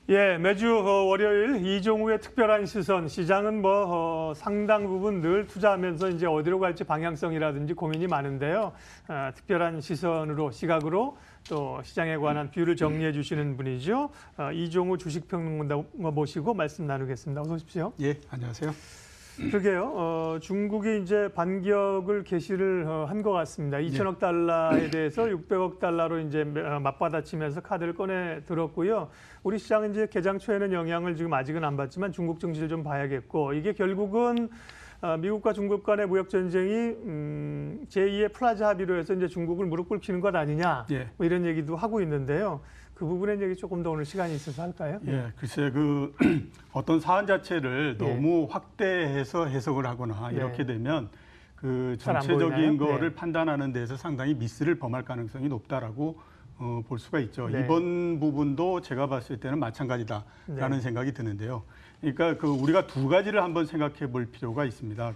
예, 매주 월요일 이종우의 특별한 시선, 시장은 상당 부분 늘 투자하면서 이제 어디로 갈지 방향성이라든지 고민이 많은데요. 특별한 시선으로, 시각으로 또 시장에 관한 뷰를 정리해 주시는 분이죠. 이종우 주식평론가 모시고 말씀 나누겠습니다. 어서 오십시오. 예, 안녕하세요. 그러게요. 중국이 이제 반격을 개시를 한 것 같습니다. 2천억 달러에 대해서 600억 달러로 이제 맞받아치면서 카드를 꺼내 들었고요. 우리 시장은 이제 개장 초에는 영향을 지금 아직은 안 받지만 중국 증시를 좀 봐야겠고, 이게 결국은 미국과 중국 간의 무역 전쟁이 제2의 플라자 합의로 해서 이제 중국을 무릎 꿇히는 것 아니냐, 예. 뭐 이런 얘기도 하고 있는데요. 그 부분에 얘기 조금 더 오늘 시간이 있어서 할까요? 예, 글쎄 어떤 사안 자체를 너무 확대해서 해석을 하거나 이렇게 되면 그 전체적인 거를 판단하는 데서 상당히 미스를 범할 가능성이 높다라고 볼 수가 있죠. 이번 부분도 제가 봤을 때는 마찬가지다라는 생각이 드는데요. 그러니까 우리가 두 가지를 한번 생각해 볼 필요가 있습니다.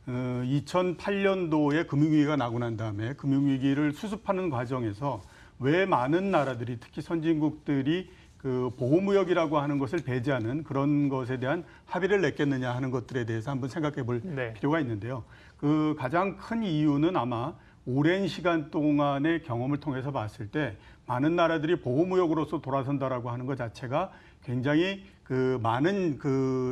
2008년도에 금융위기가 나고 난 다음에 금융위기를 수습하는 과정에서 왜 많은 나라들이, 특히 선진국들이 그 보호무역이라고 하는 것을 배제하는 그런 것에 대한 합의를 냈겠느냐 하는 것들에 대해서 한번 생각해 볼 필요가 있는데요. 그 가장 큰 이유는 아마 오랜 시간 동안의 경험을 통해서 봤을 때 많은 나라들이 보호무역으로서 돌아선다라고 하는 것 자체가 굉장히 많은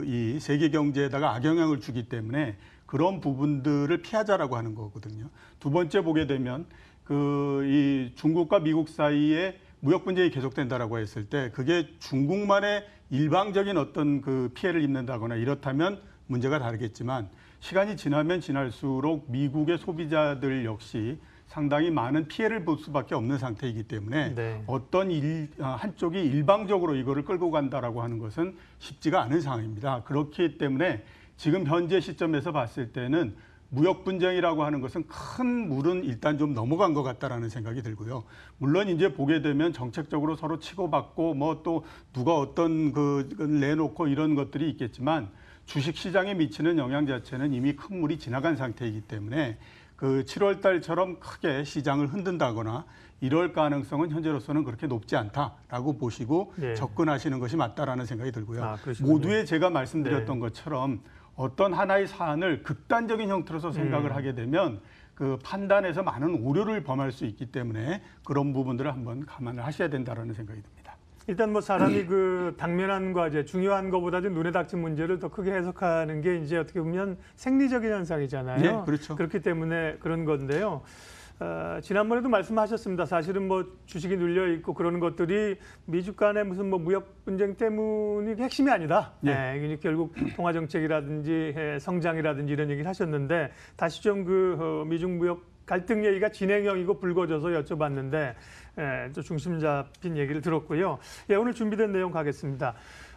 이 세계 경제에다가 악영향을 주기 때문에 그런 부분들을 피하자라고 하는 거거든요. 두 번째 보게 되면 이 중국과 미국 사이에 무역 분쟁이 계속된다라고 했을 때 그게 중국만의 일방적인 어떤 피해를 입는다거나 이렇다면 문제가 다르겠지만, 시간이 지나면 지날수록 미국의 소비자들 역시 상당히 많은 피해를 볼 수밖에 없는 상태이기 때문에 어떤 한쪽이 일방적으로 이거를 끌고 간다라고 하는 것은 쉽지가 않은 상황입니다. 그렇기 때문에 지금 현재 시점에서 봤을 때는 무역 분쟁이라고 하는 것은 큰 물은 일단 좀 넘어간 것 같다라는 생각이 들고요. 물론 이제 보게 되면 정책적으로 서로 치고받고 뭐 또 누가 어떤 내놓고 이런 것들이 있겠지만 주식 시장에 미치는 영향 자체는 이미 큰 물이 지나간 상태이기 때문에 7월 달처럼 크게 시장을 흔든다거나 이럴 가능성은 현재로서는 그렇게 높지 않다라고 보시고 접근하시는 것이 맞다라는 생각이 들고요. 모두에 제가 말씀드렸던 것처럼 어떤 하나의 사안을 극단적인 형태로서 생각을 하게 되면 그 판단에서 많은 오류를 범할 수 있기 때문에 그런 부분들을 한번 감안을 하셔야 된다는 생각이 듭니다. 일단 사람이 당면한 과제, 중요한 것보다도 눈에 닥친 문제를 더 크게 해석하는 게 이제 어떻게 보면 생리적인 현상이잖아요. 네, 그렇죠. 그렇기 때문에 그런 건데요. 지난번에도 말씀하셨습니다. 사실은 주식이 눌려 있고 그러는 것들이 미중 간의 무슨 무역 분쟁 때문이 핵심이 아니다. 결국 통화 정책이라든지 성장이라든지 이런 얘기를 하셨는데, 다시 좀 미중 무역 갈등 얘기가 진행형이고 불거져서 여쭤봤는데 또 중심 잡힌 얘기를 들었고요. 오늘 준비된 내용 가겠습니다.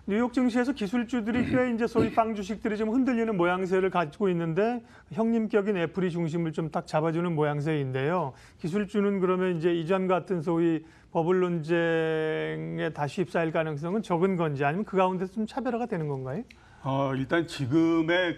뉴욕 증시에서 기술주들이 꽤 이제 소위 빵 주식들이 좀 흔들리는 모양새를 가지고 있는데, 형님격인 애플이 중심을 좀 딱 잡아주는 모양새인데요. 기술주는 그러면 이제 이전 같은 소위 버블 논쟁에 다시 휩싸일 가능성은 적은 건지, 아니면 그 가운데서 좀 차별화가 되는 건가요? 일단 지금의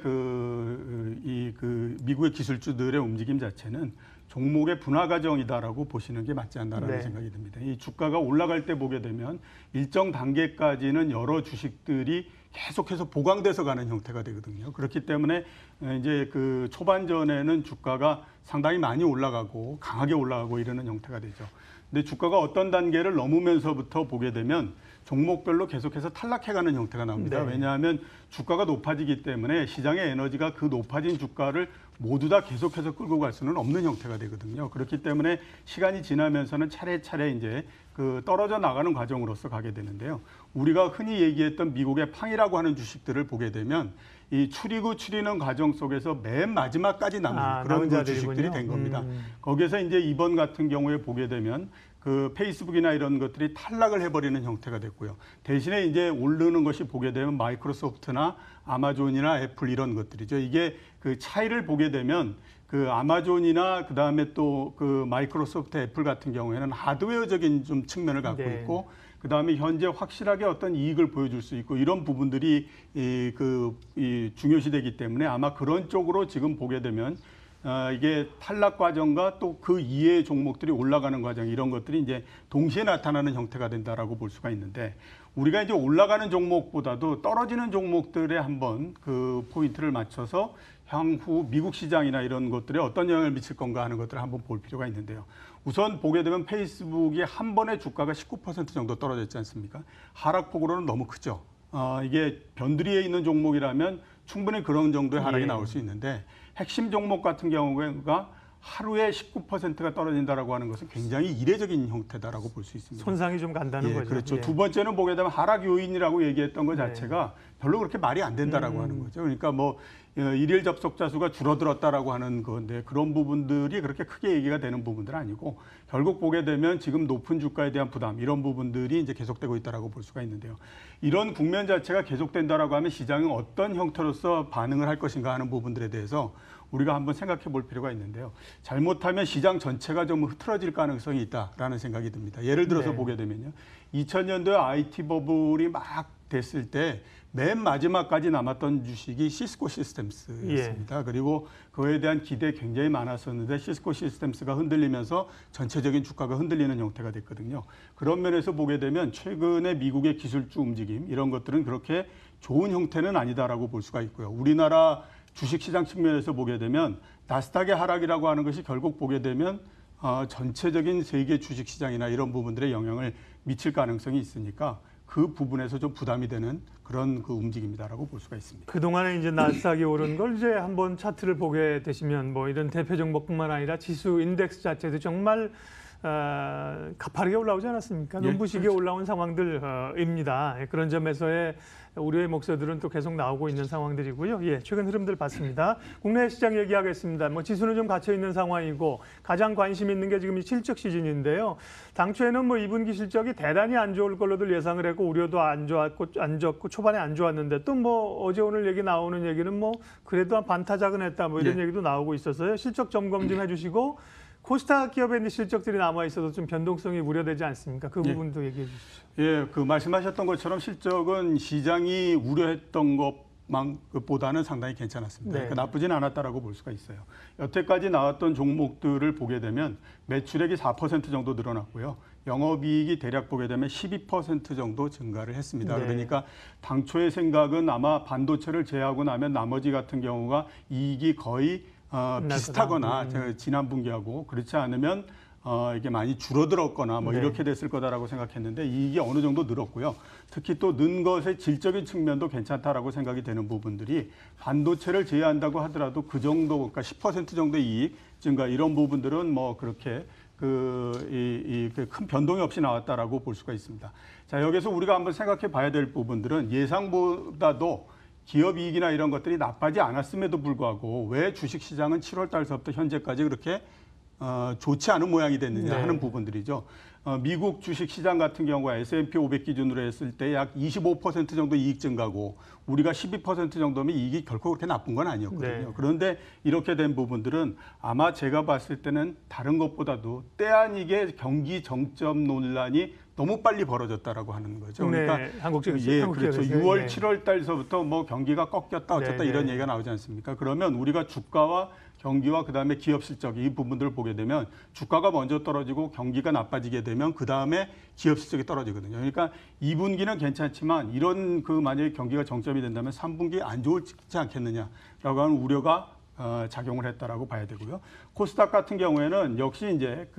미국의 기술주들의 움직임 자체는 종목의 분화 과정이다라고 보시는 게 맞지 않나라는 생각이 듭니다. 이 주가가 올라갈 때 보게 되면 일정 단계까지는 여러 주식들이 계속해서 보강돼서 가는 형태가 되거든요. 그렇기 때문에 이제 초반전에는 주가가 상당히 많이 올라가고 강하게 올라가고 이러는 형태가 되죠. 근데 주가가 어떤 단계를 넘으면서부터 보게 되면 종목별로 계속해서 탈락해가는 형태가 나옵니다. 왜냐하면 주가가 높아지기 때문에 시장의 에너지가 그 높아진 주가를 모두 다 계속해서 끌고 갈 수는 없는 형태가 되거든요. 그렇기 때문에 시간이 지나면서는 차례차례 이제 떨어져 나가는 과정으로서 가게 되는데요. 우리가 흔히 얘기했던 미국의 팡이라고 하는 주식들을 보게 되면 이 추리는 과정 속에서 맨 마지막까지 남은 그런 주식들이 된 겁니다. 거기에서 이제 이번 같은 경우에 보게 되면 페이스북이나 이런 것들이 탈락을 해버리는 형태가 됐고요. 대신에 이제 오르는 것이 보게 되면 마이크로소프트나 아마존이나 애플 이런 것들이죠. 이게 차이를 보게 되면 아마존이나 그다음에 또 마이크로소프트, 애플 같은 경우에는 하드웨어적인 좀 측면을 갖고 있고, 그다음에 현재 확실하게 어떤 이익을 보여줄 수 있고 이런 부분들이 중요시되기 때문에 아마 그런 쪽으로 지금 보게 되면 이게 탈락 과정과 또 그 이외의 종목들이 올라가는 과정 이런 것들이 이제 동시에 나타나는 형태가 된다라고 볼 수가 있는데 우리가 이제 올라가는 종목보다도 떨어지는 종목들에 한번 그 포인트를 맞춰서 향후 미국 시장이나 이런 것들에 어떤 영향을 미칠 건가 하는 것들을 한번 볼 필요가 있는데요. 우선 보게 되면 페이스북이 한 번에 주가가 19% 정도 떨어졌지 않습니까? 하락폭으로는 너무 크죠. 이게 변두리에 있는 종목이라면 충분히 그런 정도의 하락이 나올 수 있는데 핵심 종목 같은 경우가 하루에 19%가 떨어진다라고 하는 것은 굉장히 이례적인 형태다라고 볼 수 있습니다. 손상이 좀 간다는 거죠. 그렇죠. 두 번째는 보게 되면 하락 요인이라고 얘기했던 것 자체가 별로 그렇게 말이 안 된다라고 하는 거죠. 그러니까 뭐 일일 접속자 수가 줄어들었다라고 하는 건데 그런 부분들이 그렇게 크게 얘기가 되는 부분들은 아니고 결국 보게 되면 지금 높은 주가에 대한 부담 이런 부분들이 이제 계속되고 있다라고 볼 수가 있는데요. 이런 국면 자체가 계속된다라고 하면 시장은 어떤 형태로서 반응을 할 것인가 하는 부분들에 대해서 우리가 한번 생각해 볼 필요가 있는데요. 잘못하면 시장 전체가 좀 흐트러질 가능성이 있다라는 생각이 듭니다. 예를 들어서 보게 되면요. 2000년도에 IT 버블이 막 됐을 때 맨 마지막까지 남았던 주식이 시스코 시스템스였습니다. 그리고 그에 대한 기대 굉장히 많았었는데 시스코 시스템스가 흔들리면서 전체적인 주가가 흔들리는 형태가 됐거든요. 그런 면에서 보게 되면 최근에 미국의 기술주 움직임 이런 것들은 그렇게 좋은 형태는 아니다라고 볼 수가 있고요. 우리나라 주식시장 측면에서 보게 되면 나스닥의 하락이라고 하는 것이 결국 보게 되면 전체적인 세계 주식시장이나 이런 부분들에 영향을 미칠 가능성이 있으니까 그 부분에서 좀 부담이 되는 그런 그 움직임이다라고 볼 수가 있습니다. 그동안에 이제 나스닥이 오른 걸 이제 한번 차트를 보게 되시면 뭐 이런 대표 종목뿐만 아니라 지수 인덱스 자체도 정말 가파르게 올라오지 않았습니까? 눈부시게 그렇죠. 올라온 상황들입니다. 그런 점에서의 우려의 목소리들은 또 계속 나오고 있는 상황들이고요. 최근 흐름들 봤습니다. 국내 시장 얘기하겠습니다. 뭐 지수는 좀 갇혀 있는 상황이고 가장 관심 있는 게 지금 이 실적 시즌인데요. 당초에는 뭐 2분기 실적이 대단히 안 좋을 걸로들 예상을 했고 우려도 안 좋고 초반에 안 좋았는데 또 뭐 어제 오늘 얘기 나오는 얘기는 뭐 그래도 한 반타작은 했다 뭐 이런 얘기도 나오고 있어서요. 실적 점검 좀 해주시고. 코스닥 기업의 실적들이 남아 있어도 좀 변동성이 우려되지 않습니까? 그 부분도 얘기해 주십시오. 그 말씀하셨던 것처럼 실적은 시장이 우려했던 것보다는 상당히 괜찮았습니다. 그러니까 나쁘진 않았다라고 볼 수가 있어요. 여태까지 나왔던 종목들을 보게 되면 매출액이 4% 정도 늘어났고요. 영업이익이 대략 보게 되면 12% 정도 증가를 했습니다. 그러니까 당초의 생각은 아마 반도체를 제외하고 나면 나머지 같은 경우가 이익이 거의 비슷하거나 지난 분기하고 그렇지 않으면 이게 많이 줄어들었거나 뭐 이렇게 됐을 거다라고 생각했는데 이익이 어느 정도 늘었고요. 특히 또 는 것의 질적인 측면도 괜찮다라고 생각이 되는 부분들이 반도체를 제외한다고 하더라도 그 정도 그러니까 10% 정도의 이익 증가 이런 부분들은 뭐 그렇게 큰 변동이 없이 나왔다라고 볼 수가 있습니다. 자, 여기서 우리가 한번 생각해 봐야 될 부분들은 예상보다도 기업 이익이나 이런 것들이 나빠지 않았음에도 불구하고 왜 주식시장은 7월 달서부터 현재까지 그렇게 좋지 않은 모양이 됐느냐 하는 부분들이죠. 미국 주식시장 같은 경우가 S&P 500 기준으로 했을 때 약 25% 정도 이익 증가고 우리가 12% 정도면 이익이 결코 그렇게 나쁜 건 아니었거든요. 그런데 이렇게 된 부분들은 아마 제가 봤을 때는 다른 것보다도 때 아니게 경기 정점 논란이 너무 빨리 벌어졌다라고 하는 거죠. 그러니까 그렇죠. 6월, 7월 달서부터 뭐 경기가 꺾였다 어쨌다 이런 얘기가 나오지 않습니까? 그러면 우리가 주가와 경기와 그다음에 기업 실적 이 부분들을 보게 되면 주가가 먼저 떨어지고 경기가 나빠지게 되면 그다음에 기업 실적이 떨어지거든요. 그러니까 2분기는 괜찮지만 이런 만약에 경기가 정점이 된다면 3분기 안 좋지 않겠느냐라고 하는 우려가 작용을 했다라고 봐야 되고요. 코스닥 같은 경우에는 역시 이제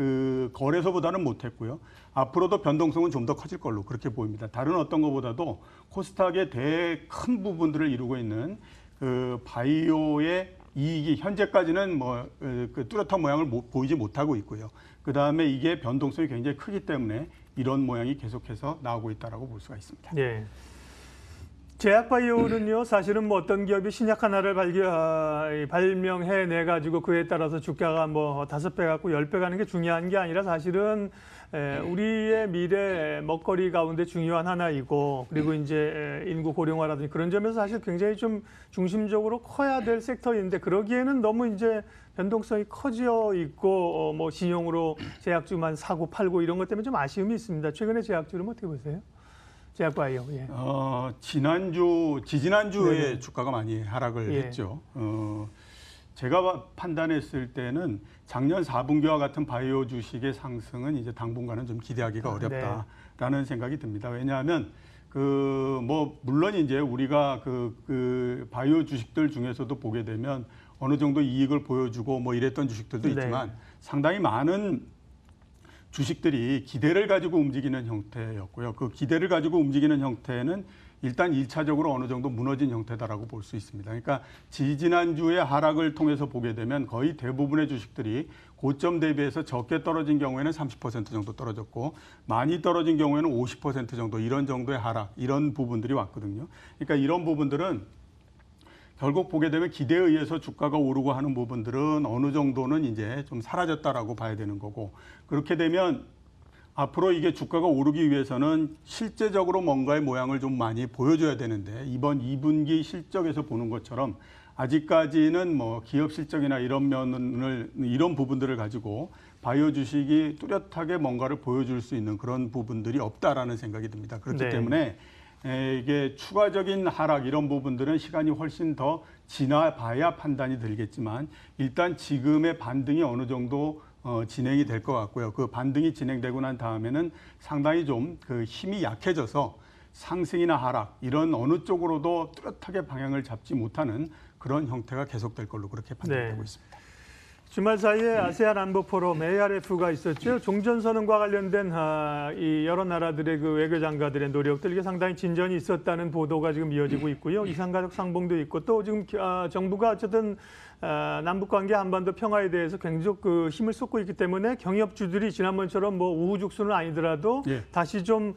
거래소보다는 못했고요. 앞으로도 변동성은 좀 더 커질 걸로 그렇게 보입니다. 다른 어떤 것보다도 코스닥의 큰 부분들을 이루고 있는 바이오의 이익이 현재까지는 뚜렷한 모양을 보이지 못하고 있고요. 그 다음에 이게 변동성이 굉장히 크기 때문에 이런 모양이 계속해서 나오고 있다라고 볼 수가 있습니다. 제약바이오는요, 사실은 뭐 어떤 기업이 신약 하나를 발명해 가지고 그에 따라서 주가가 뭐 5배 갖고 10배 가는 게 중요한 게 아니라 사실은 우리의 미래 먹거리 가운데 중요한 하나이고 그리고 이제 인구 고령화라든지 그런 점에서 사실 굉장히 좀 중심적으로 커야 될 섹터인데 그러기에는 너무 이제 변동성이 커져 있고 뭐 신용으로 제약주만 사고 팔고 이런 것 때문에 좀 아쉬움이 있습니다. 최근에 제약주는 어떻게 보세요? 제약바이오. 지지난주에 주가가 많이 하락을 했죠. 제가 판단했을 때는 작년 4분기와 같은 바이오 주식의 상승은 이제 당분간은 좀 기대하기가 어렵다라는 생각이 듭니다. 왜냐하면 물론 이제 우리가 그 바이오 주식들 중에서도 보게 되면 어느 정도 이익을 보여주고 뭐 이랬던 주식들도 있지만 상당히 많은 주식들이 기대를 가지고 움직이는 형태였고요. 그 기대를 가지고 움직이는 형태는 일단 1차적으로 어느 정도 무너진 형태다라고 볼 수 있습니다. 그러니까 지지난주의 하락을 통해서 보게 되면 거의 대부분의 주식들이 고점 대비해서 적게 떨어진 경우에는 30% 정도 떨어졌고 많이 떨어진 경우에는 50% 정도 이런 정도의 하락, 이런 부분들이 왔거든요. 그러니까 이런 부분들은 결국 보게 되면 기대에 의해서 주가가 오르고 하는 부분들은 어느 정도는 이제 좀 사라졌다라고 봐야 되는 거고, 그렇게 되면 앞으로 이게 주가가 오르기 위해서는 실제적으로 뭔가의 모양을 좀 많이 보여줘야 되는데, 이번 2분기 실적에서 보는 것처럼 아직까지는 뭐 기업 실적이나 이런 부분들을 가지고 바이오 주식이 뚜렷하게 뭔가를 보여줄 수 있는 그런 부분들이 없다라는 생각이 듭니다. 그렇기 때문에 이게 추가적인 하락 이런 부분들은 시간이 훨씬 더 지나봐야 판단이 들겠지만, 일단 지금의 반등이 어느 정도 진행이 될 것 같고요. 그 반등이 진행되고 난 다음에는 상당히 좀 그 힘이 약해져서 상승이나 하락 이런 어느 쪽으로도 뚜렷하게 방향을 잡지 못하는 그런 형태가 계속될 걸로 그렇게 판단되고 있습니다. 주말 사이에 아세안 안보 포럼 ARF가 있었죠. 종전선언과 관련된 이 여러 나라들의 그 외교장관들의 노력들, 이게 상당히 진전이 있었다는 보도가 지금 이어지고 있고요. 이상가족 상봉도 있고, 또 지금 정부가 어쨌든 남북관계 한반도 평화에 대해서 굉장히 그 힘을 쏟고 있기 때문에 경협주들이 지난번처럼 뭐 우후죽순은 아니더라도 다시 좀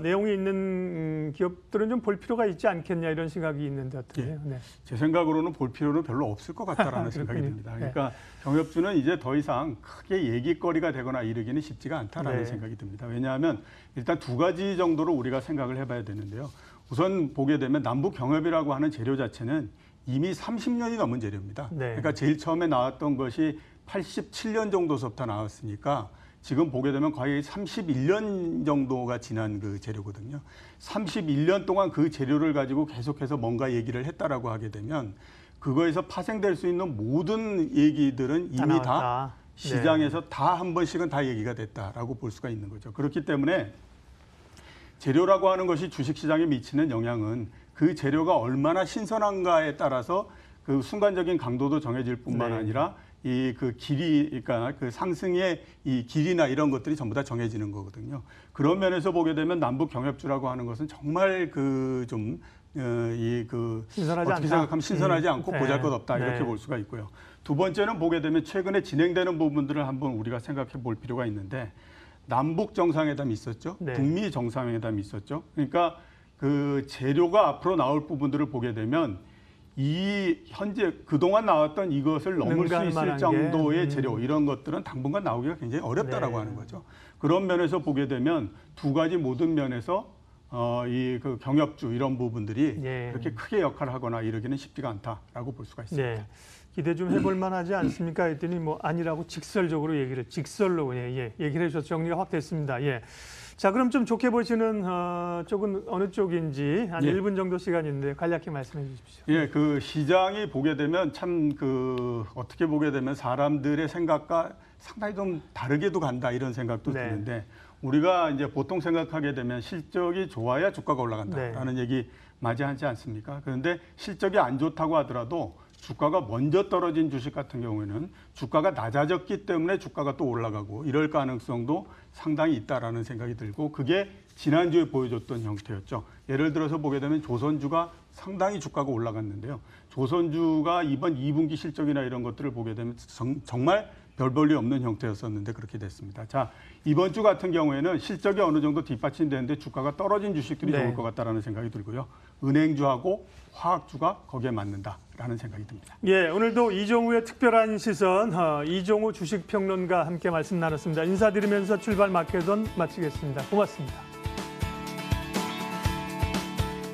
내용이 있는 기업들은 좀 볼 필요가 있지 않겠냐, 이런 생각이 있는데 어떠세요? 제 생각으로는 볼 필요는 별로 없을 것 같다라는 생각이 듭니다. 그러니까 경협주는 이제 더 이상 크게 얘기거리가 되거나 이르기는 쉽지가 않다라는 생각이 듭니다. 왜냐하면 일단 두 가지 정도로 우리가 생각을 해봐야 되는데요. 우선 보게 되면 남북 경협이라고 하는 재료 자체는 이미 30년이 넘은 재료입니다. 그러니까 제일 처음에 나왔던 것이 87년 정도서부터 나왔으니까 지금 보게 되면 거의 31년 정도가 지난 그 재료거든요. 31년 동안 그 재료를 가지고 계속해서 뭔가 얘기를 했다라고 하게 되면 그거에서 파생될 수 있는 모든 얘기들은 이미 다 시장에서 다 한 번씩은 다 얘기가 됐다라고 볼 수가 있는 거죠. 그렇기 때문에 재료라고 하는 것이 주식시장에 미치는 영향은 그 재료가 얼마나 신선한가에 따라서 그 순간적인 강도도 정해질 뿐만 아니라 이 그 길이, 그러니까 그 상승의 이 길이나 이런 것들이 전부 다 정해지는 거거든요. 그런 면에서 보게 되면 남북 경협주라고 하는 것은 정말 그 좀 신선하지 어떻게 생각하면 신선하지 않고 보잘것없다 이렇게 볼 수가 있고요. 두 번째는 보게 되면 최근에 진행되는 부분들을 한번 우리가 생각해 볼 필요가 있는데, 남북 정상회담이 있었죠. 북미 정상회담이 있었죠. 그러니까 그 재료가 앞으로 나올 부분들을 보게 되면 이 현재 그동안 나왔던 이것을 넘을 수 있을 정도의 재료, 이런 것들은 당분간 나오기가 굉장히 어렵다라고 하는 거죠. 그런 면에서 보게 되면 두 가지 모든 면에서 이 그 경협주 이런 부분들이 그렇게 크게 역할을 하거나 이러기는 쉽지가 않다라고 볼 수가 있습니다. 기대 좀 해볼 만하지 않습니까? 했더니 뭐 아니라고 직설로 얘기를 해주셔서 정리가 확 됐습니다. 자, 그럼 좀 좋게 보시는 쪽은 어느 쪽인지 한 1분 정도 시간인데 간략히 말씀해 주십시오. 그 시장이 보게 되면 참 어떻게 보게 되면 사람들의 생각과 상당히 좀 다르게도 간다 이런 생각도 드는데, 우리가 이제 보통 생각하게 되면 실적이 좋아야 주가가 올라간다라는 얘기 맞이하지 않습니까? 그런데 실적이 안 좋다고 하더라도 주가가 먼저 떨어진 주식 같은 경우에는 주가가 낮아졌기 때문에 주가가 또 올라가고 이럴 가능성도 상당히 있다라는 생각이 들고, 그게 지난주에 보여줬던 형태였죠. 예를 들어서 보게 되면 조선주가 상당히 주가가 올라갔는데요. 조선주가 이번 2분기 실적이나 이런 것들을 보게 되면 정말 별 볼일 없는 형태였었는데 그렇게 됐습니다. 자, 이번 주 같은 경우에는 실적이 어느 정도 뒷받침되는데 주가가 떨어진 주식들이 좋을 것 같다라는 생각이 들고요. 은행주하고 화학주가 거기에 맞는다라는 생각이 듭니다. 오늘도 이종우의 특별한 시선, 이종우 주식평론가 함께 말씀 나눴습니다. 인사드리면서 출발 마켓원 마치겠습니다. 고맙습니다.